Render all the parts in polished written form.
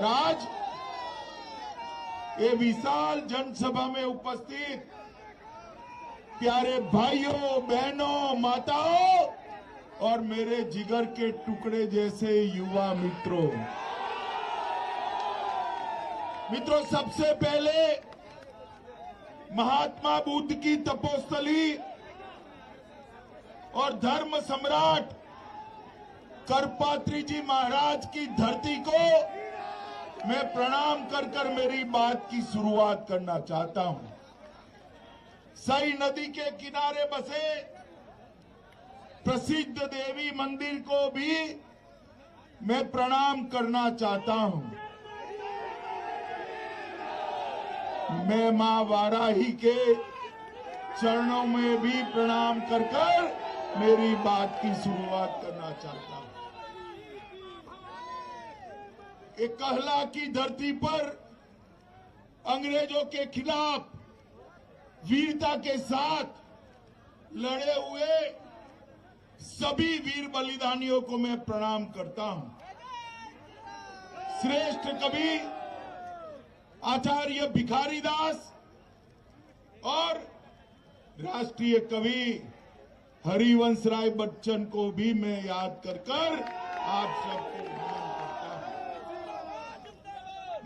आज ये विशाल जनसभा में उपस्थित प्यारे भाइयों, बहनों, माताओं और मेरे जिगर के टुकड़े जैसे युवा मित्रों, सबसे पहले महात्मा बुद्ध की तपोस्थली और धर्म सम्राट करपात्री जी महाराज की धरती को मैं प्रणाम कर मेरी बात की शुरुआत करना चाहता हूं। सई नदी के किनारे बसे प्रसिद्ध देवी मंदिर को भी मैं प्रणाम करना चाहता हूं। मैं मां वाराही के चरणों में भी प्रणाम कर मेरी बात की शुरुआत करना चाहता हूं। एक कहला की धरती पर अंग्रेजों के खिलाफ वीरता के साथ लड़े हुए सभी वीर बलिदानियों को मैं प्रणाम करता हूं। श्रेष्ठ कवि आचार्य भिखारी दास और राष्ट्रीय कवि हरिवंश राय बच्चन को भी मैं याद कर आप सबको नमन करता हूं।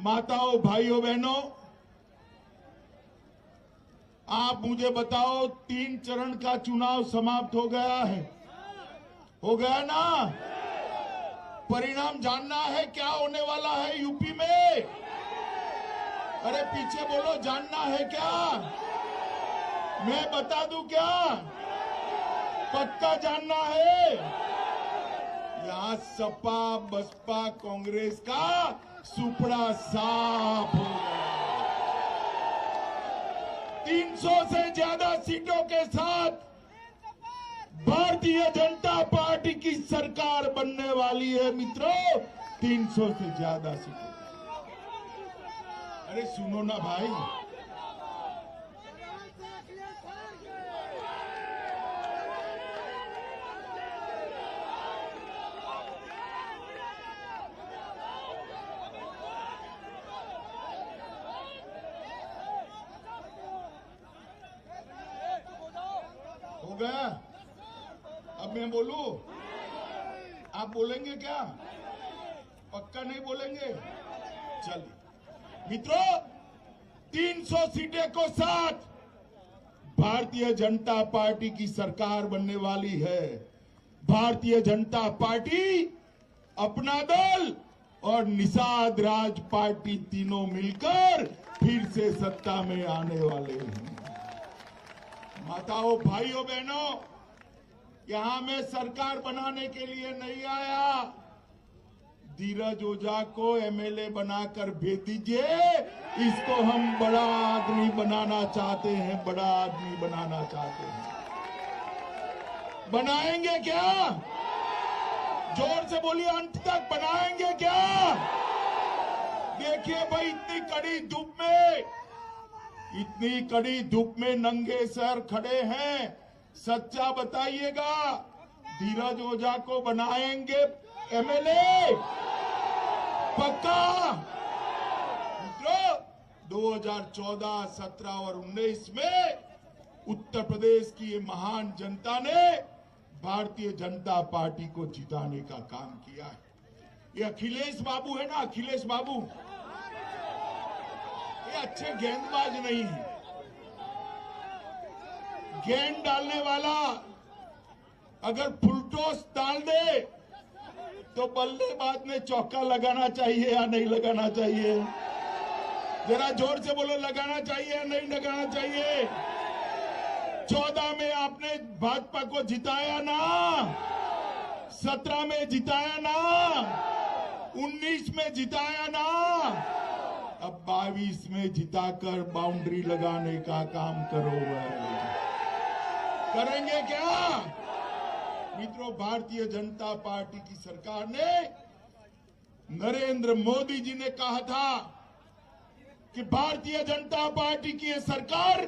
माताओं, भाइयों, बहनों, आप मुझे बताओ, 3 चरण का चुनाव समाप्त हो गया है, हो गया ना? परिणाम जानना है क्या होने वाला है यूपी में? अरे पीछे बोलो, जानना है क्या? मैं बता दूं क्या? पक्का जानना है? यहां सपा बसपा कांग्रेस का सुपड़ा साफ हो गया। 300 से ज्यादा सीटों के साथ भारतीय जनता पार्टी की सरकार बनने वाली है मित्रों। 300 से ज्यादा सीटों। अरे सुनो ना भाई, हो गया? अब मैं बोलूं? आप बोलेंगे क्या? पक्का नहीं बोलेंगे? चलिए मित्रों, 300 सीटें को साथ भारतीय जनता पार्टी की सरकार बनने वाली है। भारतीय जनता पार्टी, अपना दल और निषाद राज पार्टी तीनों मिलकर फिर से सत्ता में आने वाले हैं। माताओं, भाइयों, बहनों, यहां मैं सरकार बनाने के लिए नहीं आया। धीरज ओझा को एमएलए बनाकर भेज दीजिए। इसको हम बड़ा आदमी बनाना चाहते हैं, बड़ा आदमी बनाना चाहते हैं। बनाएंगे क्या? जोर से बोलिए, अंत तक बनाएंगे क्या? देखिए भाई, इतनी कड़ी धूप में नंगे सर खड़े हैं। सच्चा बताइएगा, धीरज ओझा को बनाएंगे एमएलए? पक्का? मित्रों, 2014, 17 और 19 में उत्तर प्रदेश की ये महान जनता ने भारतीय जनता पार्टी को जिताने का काम किया है। ये अखिलेश बाबू है ना, अखिलेश बाबू, ये अच्छे गेंदबाज नहीं है। गेंद डालने वाला अगर फुलटॉस डाल दे तो बल्लेबाज ने चौका लगाना चाहिए या नहीं लगाना चाहिए? जरा जोर से बोलो, लगाना चाहिए या नहीं लगाना चाहिए? 14 में आपने भाजपा को जिताया ना, 17 में जिताया ना, 19 में जिताया ना, अब 22 में जिताकर बाउंड्री लगाने का काम करो। करेंगे क्या? मित्रों, भारतीय जनता पार्टी की सरकार ने, नरेंद्र मोदी जी ने कहा था कि भारतीय जनता पार्टी की ये सरकार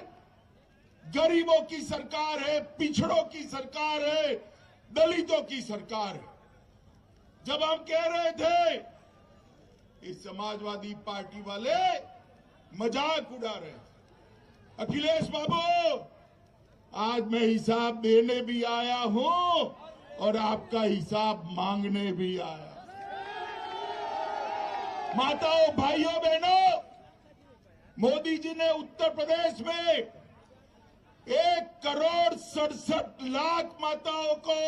गरीबों की सरकार है, पिछड़ों की सरकार है, दलितों की सरकार है। जब हम कह रहे थे इस समाजवादी पार्टी वाले मजाक उड़ा रहे थे। अखिलेश बाबू, आज मैं हिसाब देने भी आया हूं और आपका हिसाब मांगने भी आया। माताओं, भाइयों, बहनों, मोदी जी ने उत्तर प्रदेश में 1,67,00,000 माताओं को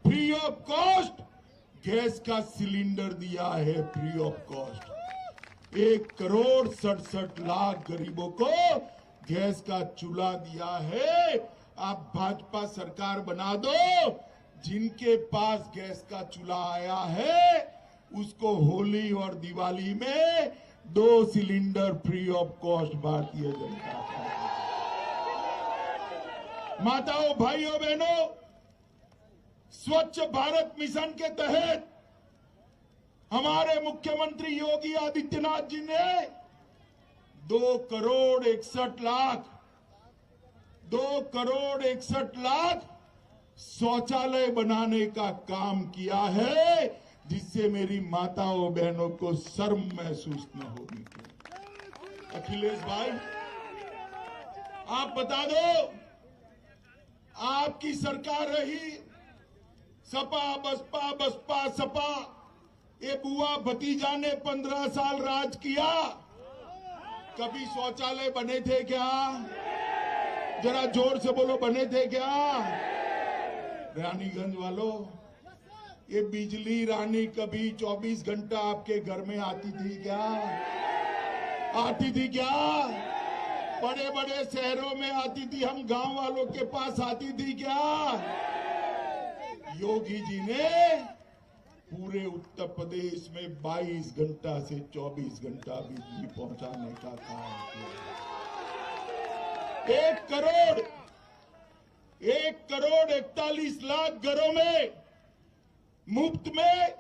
फ्री ऑफ कॉस्ट गैस का सिलेंडर दिया है। फ्री ऑफ कॉस्ट 1,67,00,000 गरीबों को गैस का चूल्हा दिया है। आप भाजपा सरकार बना दो, जिनके पास गैस का चूल्हा आया है उसको होली और दिवाली में 2 cylinder free of cost Bharatiya Janata party. माताओं, भाइयों, बहनों, स्वच्छ भारत मिशन के तहत हमारे मुख्यमंत्री योगी आदित्यनाथ जी ने 2,61,00,000 शौचालय बनाने का काम किया है, जिससे मेरी माताओं बहनों को शर्म महसूस न होगी। अखिलेश भाई, आप बता दो, आपकी सरकार रही, सपा बसपा बसपा सपा, ये बुआ भतीजा ने 15 साल राज किया, कभी शौचालय बने थे क्या? जरा जोर से बोलो, बने थे क्या? रानीगंज वालों, ये बिजली रानी कभी 24 घंटा आपके घर में आती थी क्या? आती थी क्या? बड़े बड़े शहरों में आती थी, हम गांव वालों के पास आती थी क्या? योगी जी ने पूरे उत्तर प्रदेश में 22 घंटा से 24 घंटा बिजली पहुंचाने का काम किया। 1,41,00,000 घरों में मुफ्त में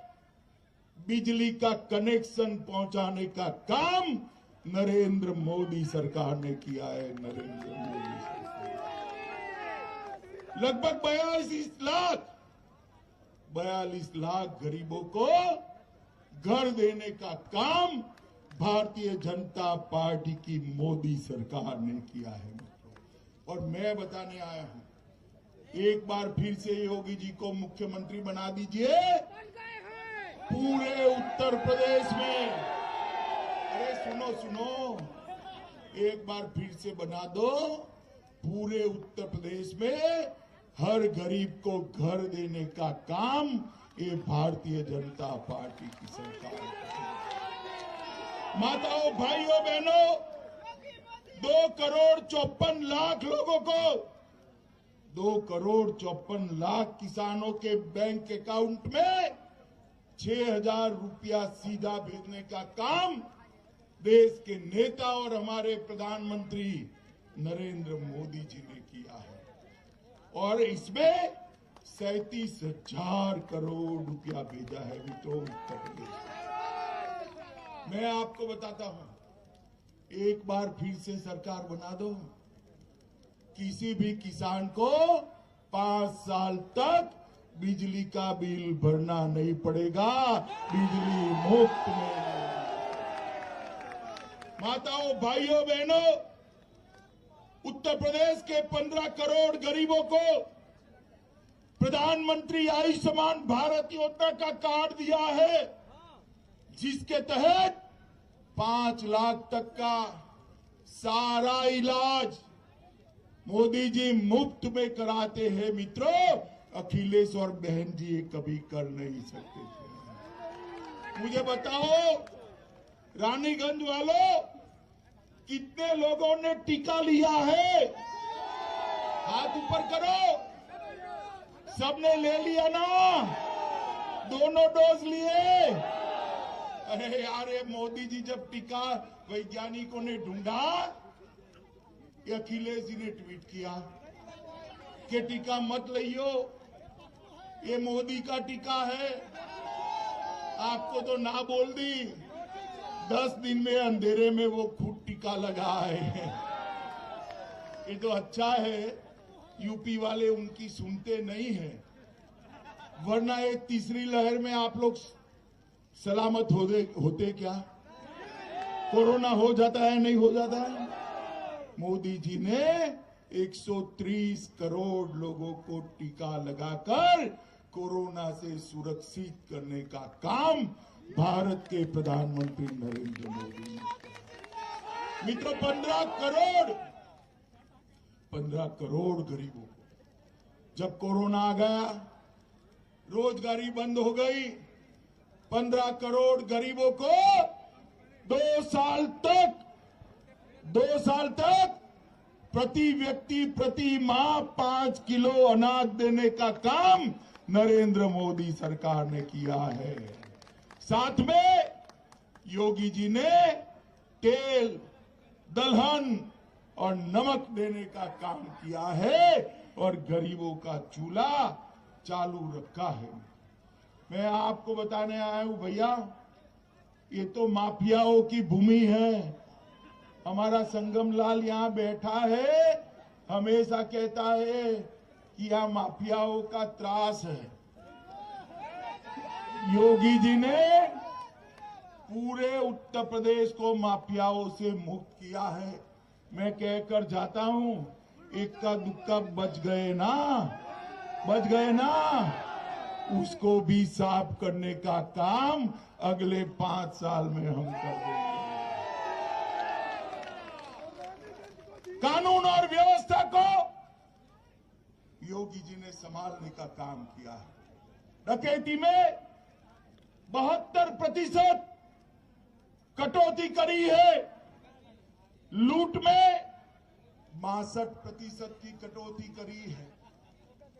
बिजली का कनेक्शन पहुंचाने का काम नरेंद्र मोदी सरकार ने किया है। नरेंद्र मोदी सरकार लगभग 42 लाख गरीबों को घर देने का काम भारतीय जनता पार्टी की मोदी सरकार ने किया है। और मैं बताने आया हूं, एक बार फिर से योगी जी को मुख्यमंत्री बना दीजिए पूरे उत्तर प्रदेश में। अरे सुनो, एक बार फिर से बना दो, पूरे उत्तर प्रदेश में हर गरीब को घर देने का काम ये भारतीय जनता पार्टी की सरकार है। माताओं, भाइयों, बहनों, 2,54,00,000 लोगों को, 2,54,00,000 किसानों के बैंक अकाउंट में 6,000 रुपया सीधा भेजने का काम देश के नेता और हमारे प्रधानमंत्री नरेंद्र मोदी जी ने किया है। और इसमें 37,000 करोड़ रुपया भेजा है मित्रों उत्तर प्रदेश। मैं आपको बताता हूं, एक बार फिर से सरकार बना दो, किसी भी किसान को 5 साल तक बिजली का बिल भरना नहीं पड़ेगा, बिजली मुफ्त में। माताओं, भाइयों, बहनों, उत्तर प्रदेश के 15 करोड़ गरीबों को प्रधानमंत्री आयुष्मान भारत योजना का कार्ड दिया है, जिसके तहत 5 लाख तक का सारा इलाज मोदी जी मुफ्त में कराते हैं। मित्रों, अखिलेश और बहन जी ये कभी कर नहीं सकते थे। मुझे बताओ, रानीगंज वालों, कितने लोगों ने टीका लिया है? हाथ ऊपर करो। सबने ले लिया ना? दोनों डोज लिए? अरे यार, ये मोदी जी जब टीका वैज्ञानिकों ने ढूंढा, ये अखिलेश जी ने ट्वीट किया कि टीका मत लियो, ये मोदी का टीका है। आपको तो ना बोल दी, 10 दिन में अंधेरे में वो खुद टीका लगा है। ये तो अच्छा है, यूपी वाले उनकी सुनते नहीं है, वरना ये तीसरी लहर में आप लोग सलामत होते क्या? कोरोना हो जाता है, नहीं हो जाता है? मोदी जी ने 130 करोड़ लोगों को टीका लगाकर कोरोना से सुरक्षित करने का काम भारत के प्रधानमंत्री नरेंद्र मोदी ने। मित्रों, 15 करोड़ गरीबों को जब कोरोना आ गया, रोजगारी बंद हो गई, 15 करोड़ गरीबों को 2 साल तक प्रति व्यक्ति प्रति माह 5 किलो अनाज देने का काम नरेंद्र मोदी सरकार ने किया है। साथ में योगी जी ने तेल, दलहन और नमक देने का काम किया है और गरीबों का चूल्हा चालू रखा है। मैं आपको बताने आया हूं भैया, ये तो माफियाओं की भूमि है। हमारा संगम लाल यहां बैठा है, हमेशा कहता है कि यहां माफियाओं का त्रास है। योगी जी ने पूरे उत्तर प्रदेश को माफियाओं से मुक्त किया है। मैं कहकर जाता हूं, इक्का दुक्का बच गए ना, उसको भी साफ करने का काम अगले 5 साल में हम कर देंगे। कानून और व्यवस्था को योगी जी ने संभालने का काम किया है। डकैती में 72% कटौती करी है, लूट में 62% की कटौती करी है,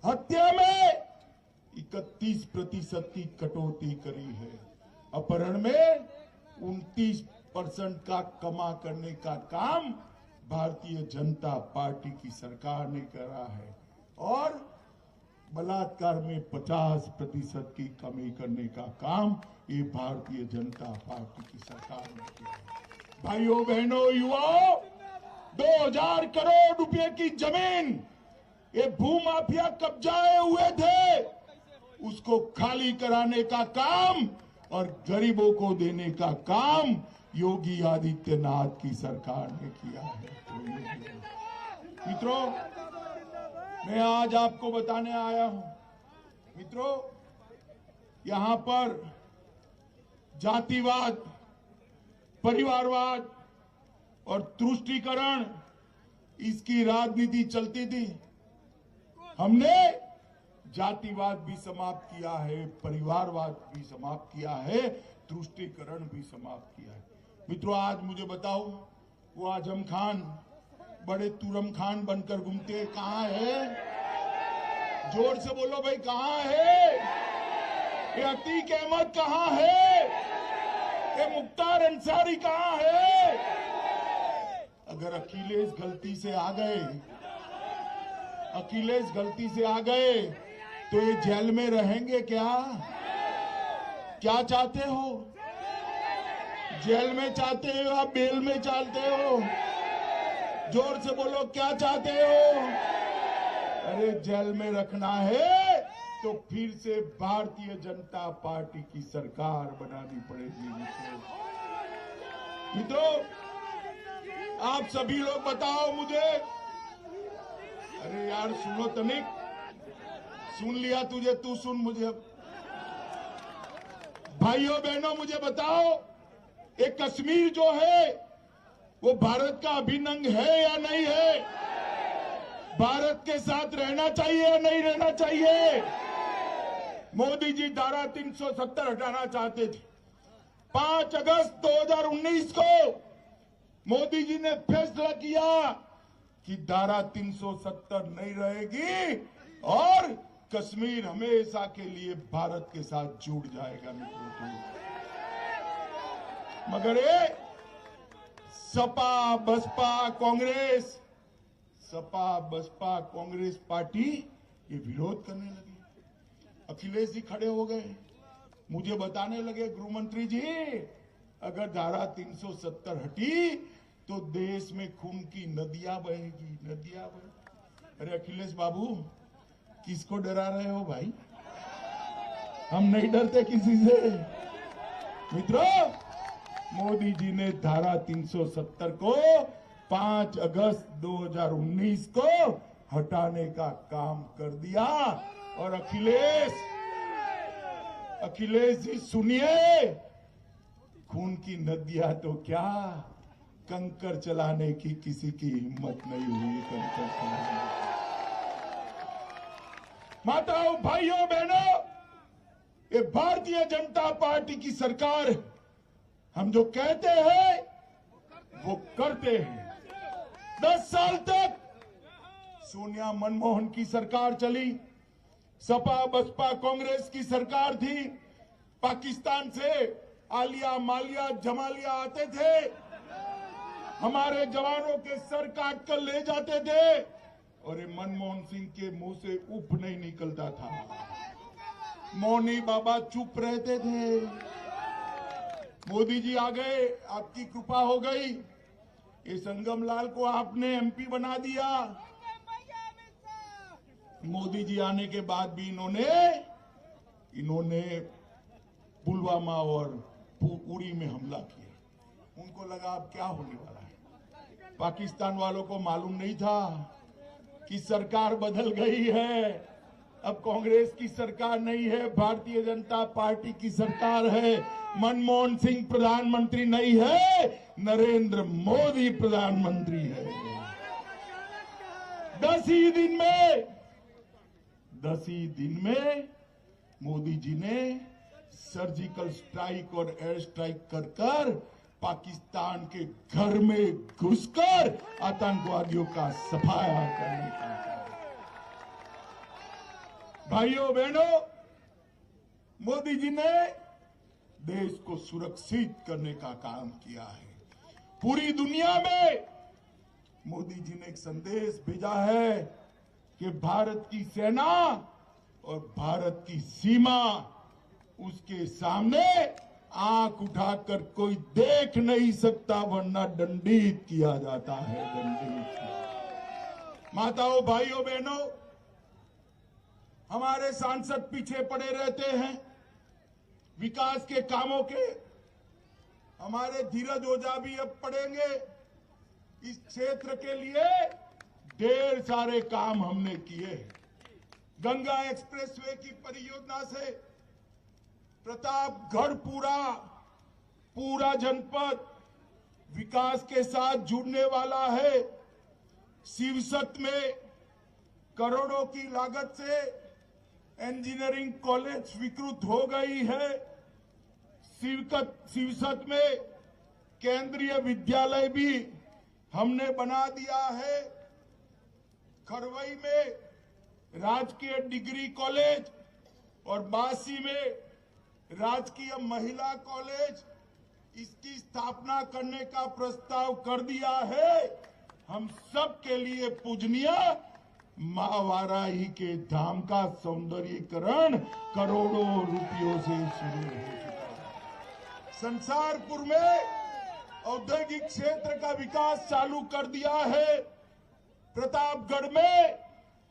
हत्या में 31% की कटौती करी है, अपहरण में 29% का कमा करने का काम भारतीय जनता पार्टी की सरकार ने करा है और बलात्कार में 50% की कमी करने का काम ये भारतीय जनता पार्टी की सरकार ने किया है। भाइयों बहनों युवाओं, 2000 करोड़ रुपए की जमीन ये भूमाफिया कब्जाए हुए थे, उसको खाली कराने का काम और गरीबों को देने का काम योगी आदित्यनाथ की सरकार ने किया है। मित्रों, मैं आज आपको बताने आया हूं, मित्रों, यहां पर जातिवाद, परिवारवाद और तुष्टीकरण इसकी राजनीति चलती थी। हमने जातिवाद भी समाप्त किया है, परिवारवाद भी समाप्त किया है, तुष्टीकरण भी समाप्त किया है। मित्रों, आज मुझे बताओ, वो आजम खान बड़े तुरम खान बनकर घूमते कहां है? जोर से बोलो भाई, कहां है? ये अतीक अहमद कहां है? ये मुख्तार अंसारी कहां है? अगर अखिलेश गलती से आ गए तो ये जेल में रहेंगे क्या? क्या चाहते हो? जेल में चाहते हो या बेल में चाहते हो? जोर से बोलो, क्या चाहते हो? अरे जेल में रखना है तो फिर से भारतीय जनता पार्टी की सरकार बनानी पड़ेगी। मित्रों, आप सभी लोग बताओ मुझे। अरे यार सुनो तनिक, सुन लिया तुझे, तू सुन मुझे। भाइयों बहनों, मुझे बताओ, एक कश्मीर जो है वो भारत का अभिन्न अंग है या नहीं है? भारत के साथ रहना चाहिए या नहीं रहना चाहिए? मोदी जी धारा 370 हटाना चाहते थे। 5 अगस्त 2019 को मोदी जी ने फैसला किया कि धारा 370 नहीं रहेगी और कश्मीर हमेशा के लिए भारत के साथ जुड़ जाएगा। मित्रों, मगर ये सपा बसपा कांग्रेस पार्टी ये विरोध करने लगी। अखिलेश जी खड़े हो गए, मुझे बताने लगे, गृह मंत्री जी अगर धारा 370 हटी तो देश में खून की नदियां बहेगी। अरे अखिलेश बाबू, किसको डरा रहे हो भाई? हम नहीं डरते किसी से। मित्रों, मोदी जी ने धारा 370 को 5 अगस्त 2019 को हटाने का काम कर दिया। और अखिलेश जी सुनिए, खून की नदियां तो क्या, कंकर चलाने की किसी की हिम्मत नहीं हुई। कंकर चलाने, माताओं, भाइयों, बहनों, ये भारतीय जनता पार्टी की सरकार है। हम जो कहते हैं वो करते हैं। 10 साल तक सोनिया मनमोहन की सरकार चली, सपा बसपा कांग्रेस की सरकार थी। पाकिस्तान से आलिया मालिया जमालिया आते थे, हमारे जवानों के सर काट कर ले जाते थे और ये मनमोहन सिंह के मुंह से उफ नहीं निकलता था। मौनी बाबा चुप रहते थे। मोदी जी आ गए, आपकी कृपा हो गई, ये संगम लाल को आपने एमपी बना दिया। मोदी जी आने के बाद भी इन्होंने पुलवामा और उरी में हमला किया। उनको लगा अब क्या होने वाला है। पाकिस्तान वालों को मालूम नहीं था कि सरकार बदल गई है। अब कांग्रेस की सरकार नहीं है, भारतीय जनता पार्टी की सरकार है। मनमोहन सिंह प्रधानमंत्री नहीं है, नरेंद्र मोदी प्रधानमंत्री है। 10 ही दिन में मोदी जी ने सर्जिकल स्ट्राइक और एयर स्ट्राइक कर पाकिस्तान के घर में घुसकर आतंकवादियों का सफाया करने का। भाइयों बहनों, मोदी जी ने देश को सुरक्षित करने का काम किया है। पूरी दुनिया में मोदी जी ने एक संदेश भेजा है कि भारत की सेना और भारत की सीमा, उसके सामने आंख उठाकर कोई देख नहीं सकता, वरना दंडित किया जाता है। दंडित। माताओं, भाइयों, बहनों, हमारे सांसद पीछे पड़े रहते हैं विकास के कामों के। हमारे धीरज ओझा भी अब पड़ेंगे। इस क्षेत्र के लिए ढेर सारे काम हमने किए। गंगा एक्सप्रेसवे की परियोजना से प्रतापगढ़ पूरा जनपद विकास के साथ जुड़ने वाला है। शिवसत में करोड़ों की लागत से इंजीनियरिंग कॉलेज स्वीकृत हो गई है। शिवसत में केंद्रीय विद्यालय भी हमने बना दिया है। खरवई में राजकीय डिग्री कॉलेज और बासी में राजकीय महिला कॉलेज, इसकी स्थापना करने का प्रस्ताव कर दिया है। हम सब के लिए पूजनीय मां वाराही के धाम का सौंदर्यीकरण करोड़ों रुपयों से शुरू हो चुका है। संसारपुर में औद्योगिक क्षेत्र का विकास चालू कर दिया है। प्रतापगढ़ में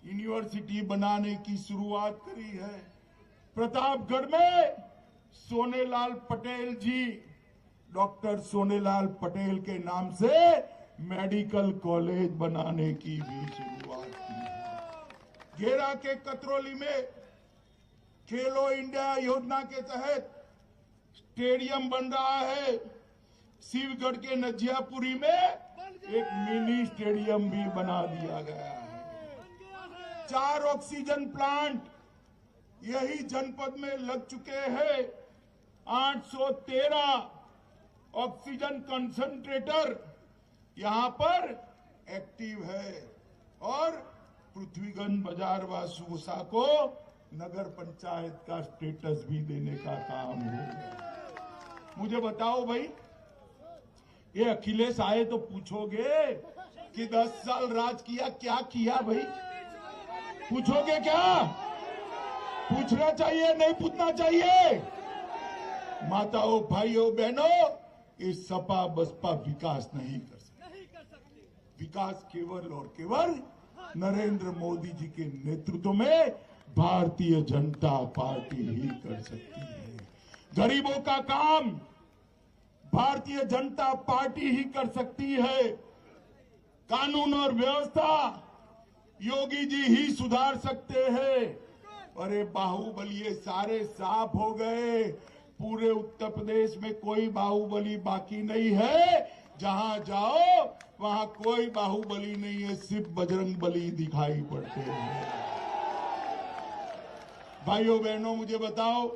यूनिवर्सिटी बनाने की शुरुआत करी है। प्रतापगढ़ में सोनेलाल पटेल जी, डॉक्टर सोनेलाल पटेल के नाम से मेडिकल कॉलेज बनाने की भी शुरुआत की है। घेरा के कतरौली में खेलो इंडिया योजना के तहत स्टेडियम बन रहा है। शिवगढ़ के नजियापुरी में एक मिनी स्टेडियम भी बना दिया गया है। 4 ऑक्सीजन प्लांट यही जनपद में लग चुके हैं। 813 ऑक्सीजन कंसंट्रेटर यहां पर एक्टिव है और पृथ्वीगंज बाजार व सुगुसा को नगर पंचायत का स्टेटस भी देने का काम हो गया। मुझे बताओ भाई, ये अखिलेश आए तो पूछोगे कि 10 साल राज किया, क्या किया भाई? पूछोगे क्या? पूछना चाहिए, नहीं पूछना चाहिए? माताओं, भाइयों, बहनों, ये सपा बसपा विकास नहीं कर सकती। विकास केवल और केवल नरेंद्र मोदी जी के नेतृत्व में भारतीय जनता पार्टी ही कर सकती है। गरीबों का काम भारतीय जनता पार्टी ही कर सकती है। कानून और व्यवस्था योगी जी ही सुधार सकते हैं। अरे बाहुबली ये सारे साफ हो गए। पूरे उत्तर प्रदेश में कोई बाहुबली बाकी नहीं है। जहां जाओ वहां कोई बाहुबली नहीं है, सिर्फ बजरंग बली दिखाई पड़ते हैं। भाइयों बहनों, मुझे बताओ,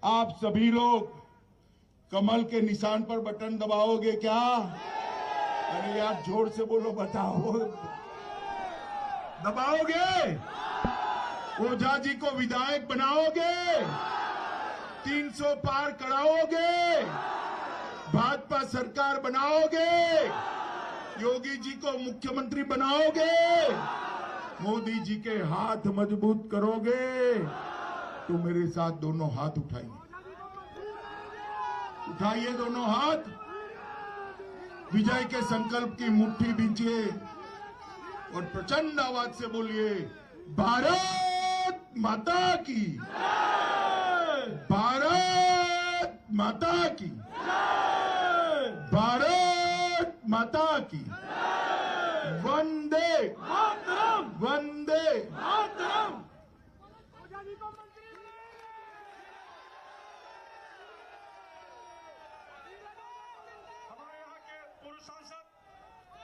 आप सभी लोग कमल के निशान पर बटन दबाओगे क्या? अरे यार जोर से बोलो, बताओ, दबाओगे? ओझा जी को विधायक बनाओगे? 300 पार कराओगे? भाजपा सरकार बनाओगे? योगी जी को मुख्यमंत्री बनाओगे? मोदी जी के हाथ मजबूत करोगे? तो मेरे साथ दोनों हाथ उठाइए, उठाइए दोनों हाथ, विजय के संकल्प की मुट्ठी बींचिए और प्रचंड आवाज से बोलिए, भारत माता की, भारत माता की, भारत माता की, वंदे मातरम, वंदे मातरम। हमारे यहाँ के पूर्व सांसद